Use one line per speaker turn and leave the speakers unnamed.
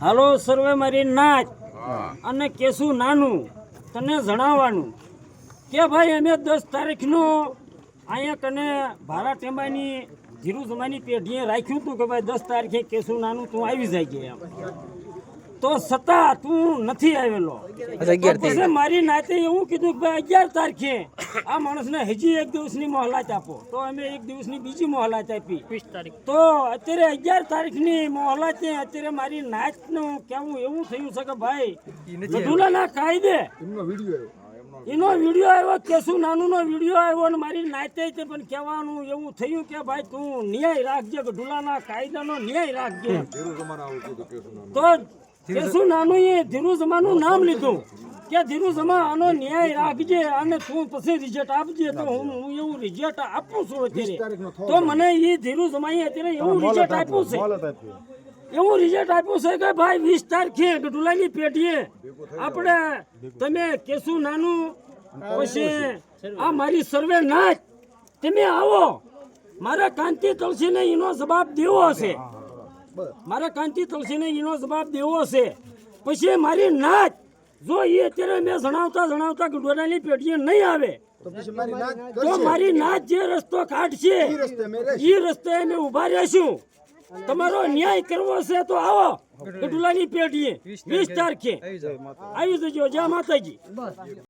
હાલો સર્વે મારી નાચ અને કેશું નાનું તને જણાવવાનું કે ભાઈ અમે 10 તારીખનો અહીંયા કને ભારા ટેમ્બાની ધીરુ જમાની પેઢીએ રાખ્યું હતું કે ભાઈ 10 તારીખે કેશું નાનું તું આવી જાય કે એમ તો છતાં તું નથી આવેલો પછી મારી નાતે એવું કીધું કે ભાઈ 11 તારીખે આ માણસને હજી એક દિવસની મોહલાત આપો તો અમે એક દિવસની બીજી મોહલાત આપી 20 તારીખ તો અત્યારે 11 તારીખની મોહલાત અત્યારે મારી નાચનું કેવું એવું થયું છે કે ભાઈ ગઢુલાના કાયદે એનો વિડીયો આવ્યો કેશું નાનુંનો વિડીયો આવ્યો અને મારી નાતે પણ કહેવાનું એવું થયું કે ભાઈ તું ન્યાય રાખજે ગઢુલાના કાયદાનો ન્યાય રાખજે તો કેશું નાનું એ ધીરુ જમાનું નામ લીધું કે ધીરુ જમા આનો ન્યાય રાખજે અને તું પછી રિઝલ્ટ આપજે તો હું એવું રિઝલ્ટ આપું છું અત્યારે તો મને એ ધીરુ જમાએ અત્યારે એવું રિઝલ્ટ આપ્યું છે એવું રિઝલ્ટ આપ્યું છે કે ભાઈ 20 તારીખે ગઢુલાની પેઢીએ આપણે તમે કેશું નાનું પછી આ મારી સર્વે નાચ તમે આવો મારા કાંતિ તુલસીને એનો જવાબ દેવો હશે મારા કાંતિ તુલસીને એનો જવાબ દેવો છે પછી મારી નાચ જો એ અત્યારે મેં જણાવતા ગઢુલાની પેઢીએ નહીં આવે તો મારી નાચ જે રસ્તો કાઢશે એ રસ્તે અમે ઉભા રહેશું તમારો ન્યાય કરવો છે તો આવો ગઢુલાની પેઢીએ 20 તારીખે આવી જજો જય માતાજી।